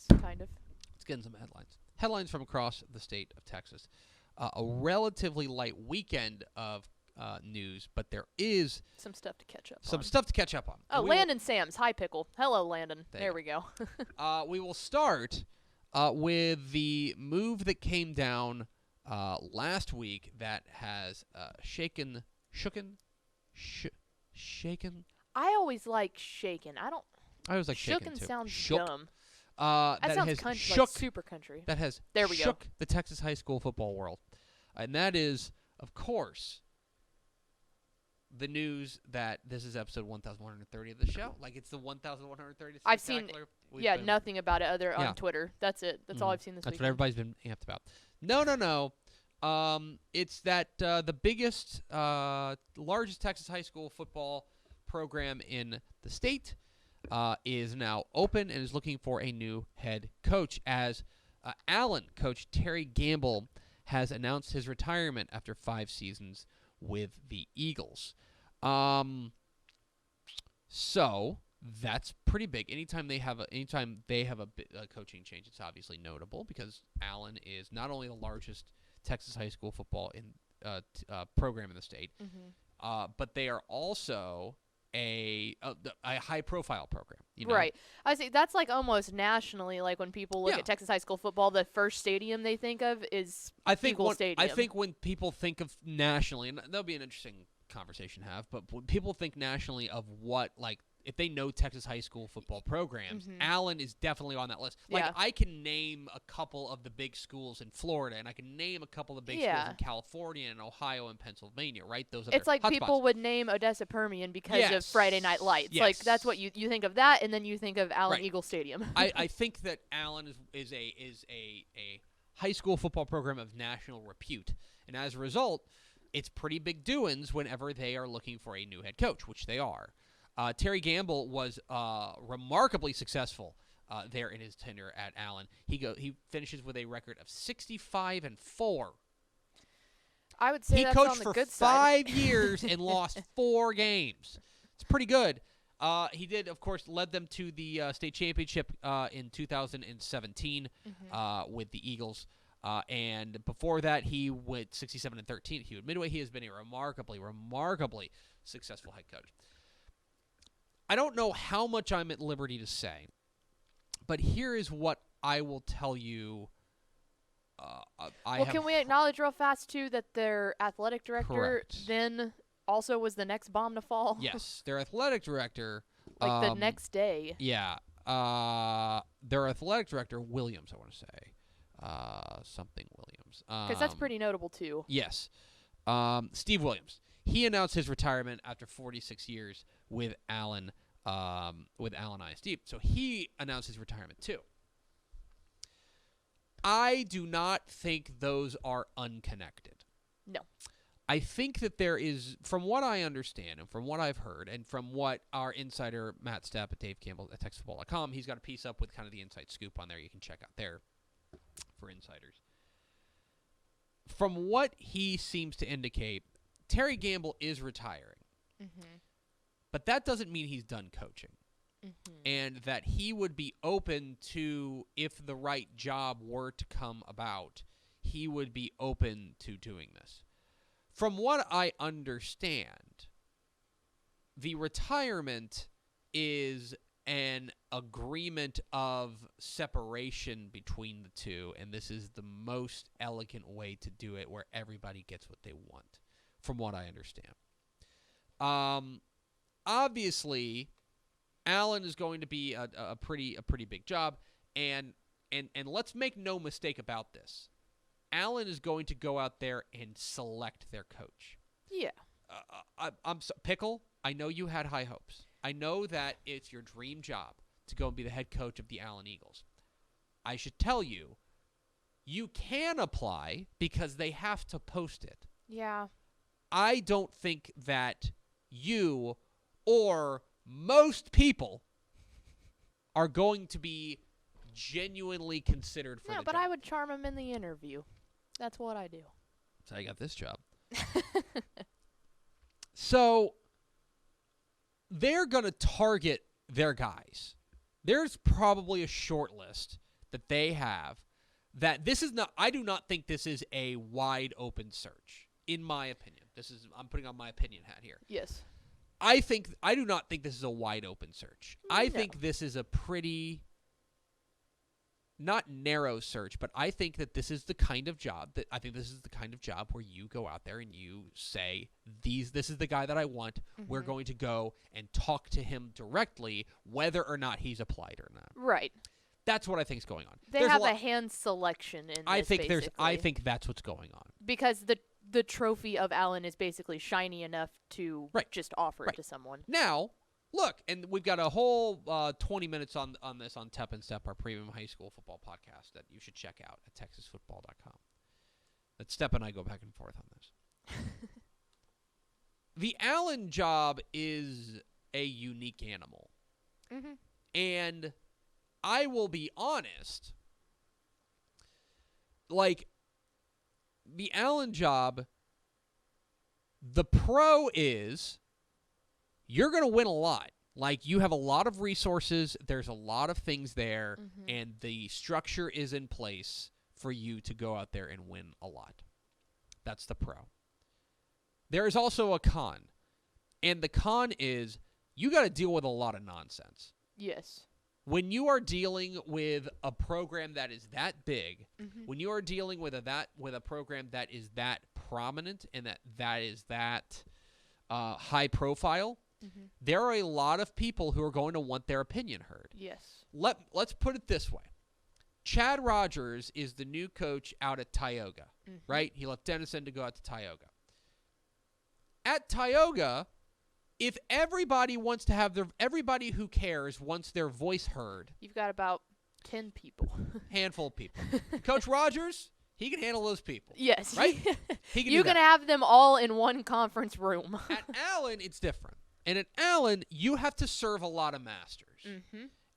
kind of. Let's get into some headlines. Headlines from across the state of Texas. A relatively light weekend of news, but there is Some stuff to catch up some on. stuff to catch up on. Oh, Landon Sams. Hi, Pickle. Hello, Landon. There we go. We will start with the move that came down last week that has shaken. I always like shaken. I always like shaken shooken too. sounds Shook. dumb. That sounds has country, shook. like super country. That has There we go. shook the Texas high school football world, and that is, of course, the news that this is episode 1130 of the show. Like, it's the 1130th. I've seen, nothing about it other on Twitter. That's it. That's all I've seen this week. That's what everybody's been amped about. No. It's that the biggest, largest Texas high school football program in the state is now open and is looking for a new head coach, as Allen coach Terry Gamble has announced his retirement after 5 seasons with the Eagles. So that's pretty big. Anytime they have a coaching change, it's obviously notable because Allen is not only the largest Texas high school football program in the state, but they are also a high-profile program. You know? Right. I see. That's like almost nationally. Like when people look at Texas high school football, the first stadium they think of is Eagle Stadium. I think when people think of nationally, and that'll be an interesting conversation to have, but when people think nationally of what, like, if they know Texas high school football programs, Allen is definitely on that list. Like, I can name a couple of the big schools in Florida, and I can name a couple of the big schools in California and Ohio and Pennsylvania, right? Those are It's like hotspots. people would name Odessa Permian because of Friday Night Lights. Yes. Like, that's what you think of that, and then you think of Allen Eagle Stadium. I think that Allen is a high school football program of national repute, and as a result, it's pretty big doings whenever they are looking for a new head coach, which they are. Terry Gamble was remarkably successful there in his tenure at Allen. He finishes with a record of 65-4. I would say that's on the good side. He coached for 5 years and lost 4 games. It's pretty good. He did, of course, led them to the state championship in 2017 with the Eagles. And before that, he went 67-13. He Midway. He has been a remarkably successful head coach. I don't know how much I'm at liberty to say, but here is what I will tell you. Can we acknowledge real fast, too, that their athletic director then also was the next bomb to fall? Yes, their athletic director. The next day. Yeah. Their athletic director, Williams, I want to say. Something Williams. Because that's pretty notable, too. Yes. Steve Williams. He announced his retirement after 46 years with Allen ISD. So he announced his retirement too. I do not think those are unconnected. No. I think that there is, from what I understand and from what I've heard and from what our insider Matt Stapp at Dave Campbell at TexasFootball.com, he's got a piece up with kind of the inside scoop on there you can check out there for insiders. From what he seems to indicate, Terry Gamble is retiring, but that doesn't mean he's done coaching, and that he would be open to, if the right job were to come about, he would be open to doing this. From what I understand, the retirement is an agreement of separation between the two, and this is the most elegant way to do it where everybody gets what they want. From what I understand. Obviously, Allen is going to be a pretty big job, and let's make no mistake about this. Allen is going to go out there and select their coach. Yeah. Pickle, I know you had high hopes. I know that it's your dream job to go and be the head coach of the Allen Eagles. I should tell you, you can apply because they have to post it. Yeah. I don't think that you or most people are going to be genuinely considered for the job. Yeah, but I would charm him in the interview. That's what I do. So I got this job. So they're going to target their guys. There's probably a short list that they have, that this is not, I do not think this is a wide open search, in my opinion. I'm putting on my opinion hat here. Yes. I do not think this is a wide open search. I think this is a pretty, not narrow search, but I think that this is the kind of job where you go out there and you say, this is the guy that I want. Mm-hmm. We're going to go and talk to him directly, whether or not he's applied or not. Right. That's what I think is going on. They have a hand selection in this, I think that's what's going on. Because the trophy of Allen is basically shiny enough to just offer it to someone. Now, look, and we've got a whole 20 minutes on this on Tep and Step, our premium high school football podcast that you should check out at texasfootball.com. That Step and I go back and forth on this. The Allen job is a unique animal. Mm-hmm. And I will be honest, like, the Allen job, the pro is you're going to win a lot. Like, you have a lot of resources, there's a lot of things there, and the structure is in place for you to go out there and win a lot. That's the pro. There is also a con, and the con is you got to deal with a lot of nonsense. Yes. When you are dealing with a program that is that big, when you are dealing with a program that is that prominent and that is that high profile, there are a lot of people who are going to want their opinion heard. Yes. Let's put it this way. Chad Rogers is the new coach out at Tioga, right? He left Denison to go out to Tioga. At Tioga, if everybody wants to have everybody who cares wants their voice heard. You've got about 10 people. Handful of people. Coach Rogers, he can handle those people. Yes. Right? You can have them all in one conference room. At Allen, it's different. And at Allen, you have to serve a lot of masters.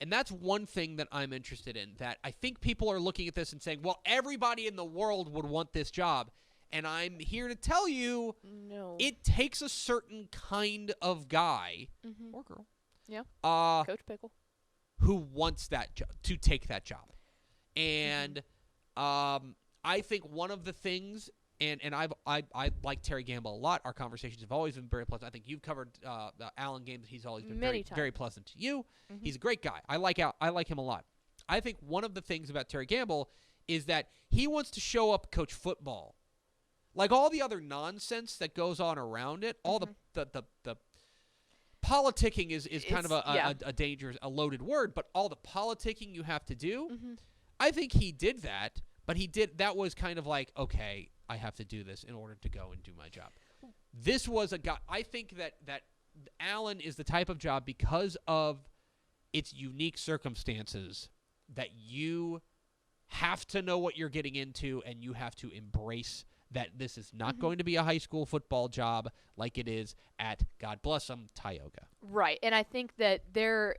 And that's one thing that I'm interested in, that I think people are looking at this and saying, well, everybody in the world would want this job. And I'm here to tell you, no, it takes a certain kind of guy or girl, Coach Pickle, who wants that job, to take that job. And I think one of the things, and I like Terry Gamble a lot. Our conversations have always been very pleasant. I think you've covered the Allen games. He's always been very pleasant to you. He's a great guy. I like him a lot. I think one of the things about Terry Gamble is that he wants to show up, coach football. Like all the other nonsense that goes on around it, all the politicking is kind of a dangerous, a loaded word, but all the politicking you have to do, I think he did that, but that was kind of like, okay, I have to do this in order to go and do my job. This was a guy, I think that Allen is the type of job, because of its unique circumstances, that you have to know what you're getting into, and you have to embrace that this is not going to be a high school football job like it is at, God bless them, Tioga. Right, and I think that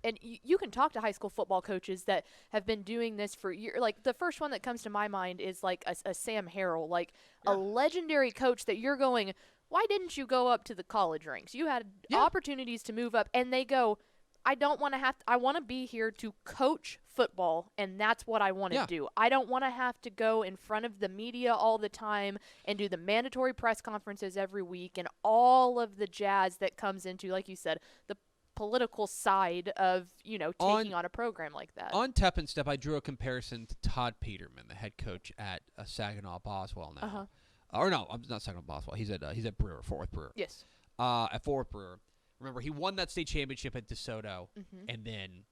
and you can talk to high school football coaches that have been doing this for years. Like, the first one that comes to my mind is like a Sam Harrell, like a legendary coach that you're going, why didn't you go up to the college ranks? You had opportunities to move up, and they go, I don't want to I want to be here to coach football, and that's what I want to do. I don't want to have to go in front of the media all the time and do the mandatory press conferences every week and all of the jazz that comes into, like you said, the political side of, taking on a program like that. On Tep and Step, I drew a comparison to Todd Peterman, the head coach at Saginaw Boswell now. Or no, I'm not Saginaw Boswell. He's at Brewer, Fort Worth Brewer. Yes. At Fort Worth Brewer. Remember, he won that state championship at DeSoto and then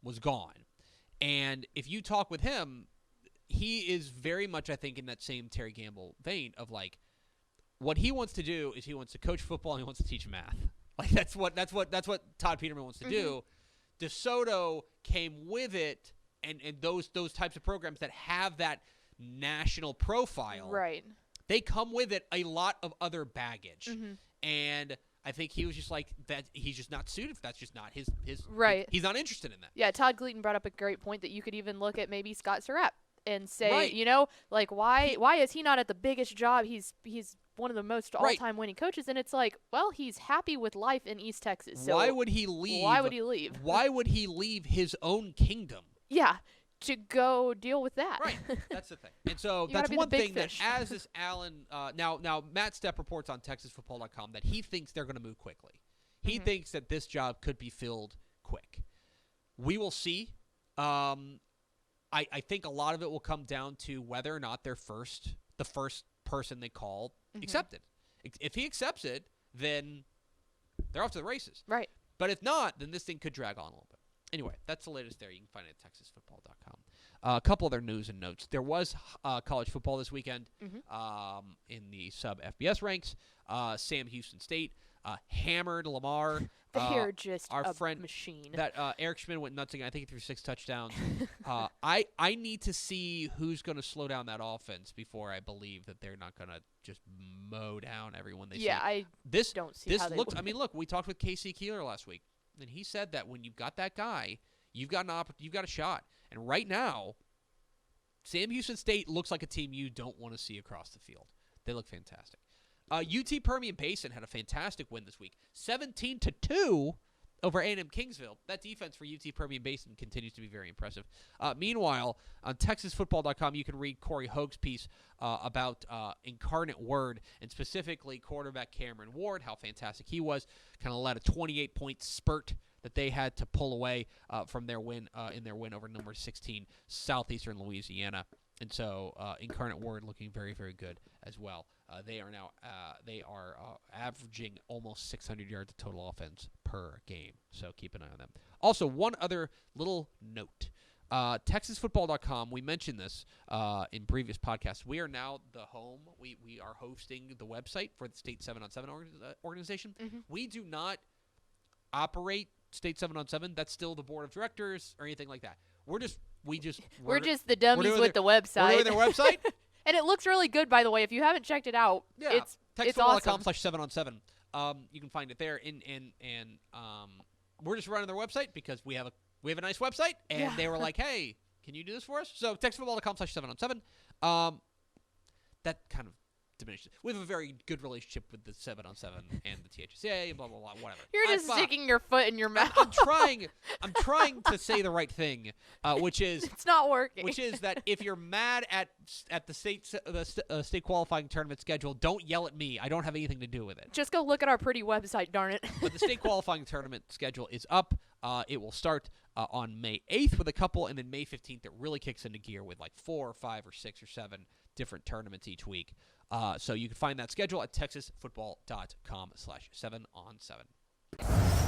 was gone. And if you talk with him, he is very much, I think, in that same Terry Gamble vein of, like, what he wants to do is he wants to coach football and he wants to teach math. Like, that's what Todd Peterman wants to do. DeSoto came with it, and those types of programs that have that national profile, right? They come with it a lot of other baggage. And I think he was just like that. He's just not suited. That's just not his right. He's not interested in that. Yeah, Todd Gleaton brought up a great point that you could even look at maybe Scott Surratt and say, like, why is he not at the biggest job? He's one of the most all-time winning coaches, and it's like, well, he's happy with life in East Texas. So why would he leave? Why would he leave? Why would he leave his own kingdom? Yeah. to go deal with that. Right. That's the thing. And so You that's gotta be the one big thing fish. that as this Allen now Matt Stepp reports on TexasFootball.com that he thinks they're going to move quickly. He thinks that this job could be filled quick. We will see. I think a lot of it will come down to whether or not the first person they call accepted. If he accepts it, then they're off to the races. Right. But if not, then this thing could drag on a little bit. Anyway, that's the latest there. You can find it at TexasFootball.com. A couple other news and notes. There was college football this weekend in the sub-FBS ranks. Sam Houston State hammered Lamar. They're just our a friend machine. That Eric Schmidt went nuts again. I think he threw 6 touchdowns. I need to see who's going to slow down that offense before I believe that they're not going to just mow down everyone they see. Yeah, I don't see this how they looks. will. I mean, look, we talked with Casey Keeler last week, and he said that when you've got that guy, you've got a shot. And right now, Sam Houston State looks like a team you don't want to see across the field. They look fantastic. UT Permian Basin had a fantastic win this week, 17-2 over A&M Kingsville. That defense for UT Permian Basin continues to be very impressive. Meanwhile, on TexasFootball.com, you can read Corey Hoag's piece about Incarnate Word, and specifically quarterback Cameron Ward, how fantastic he was. Kind of led a 28-point spurt that they had to pull away from their win over number 16 Southeastern Louisiana. And so Incarnate Word looking very, very good as well. They are now averaging almost 600 yards of total offense per game. So keep an eye on them. Also, one other little note. TexasFootball.com, we mentioned this in previous podcasts. We are now the home. We are hosting the website for the State 7-on-7 organization. We do not operate State 7-on-7. That's still the board of directors or anything like that. We're just the dummies with the website. We're doing their website. And it looks really good, by the way. If you haven't checked it out, it's awesome. TexasFootball.com/7on7. You can find it there. And we're just running their website because we have a nice website, and they were like, "Hey, can you do this for us?" So TexasFootball.com/7on7. That kind of diminishes. We have a very good relationship with the 7-on-7 and the THSA and blah blah blah whatever. You're just sticking your foot in your mouth. I'm trying to say the right thing, which is it's not working. Which is that if you're mad at the state qualifying tournament schedule, don't yell at me. I don't have anything to do with it. Just go look at our pretty website, darn it. But the state qualifying tournament schedule is up. It will start on May 8th with a couple, and then May 15th it really kicks into gear with like 4 or 5 or 6 or 7 different tournaments each week. So you can find that schedule at TexasFootball.com/7on7.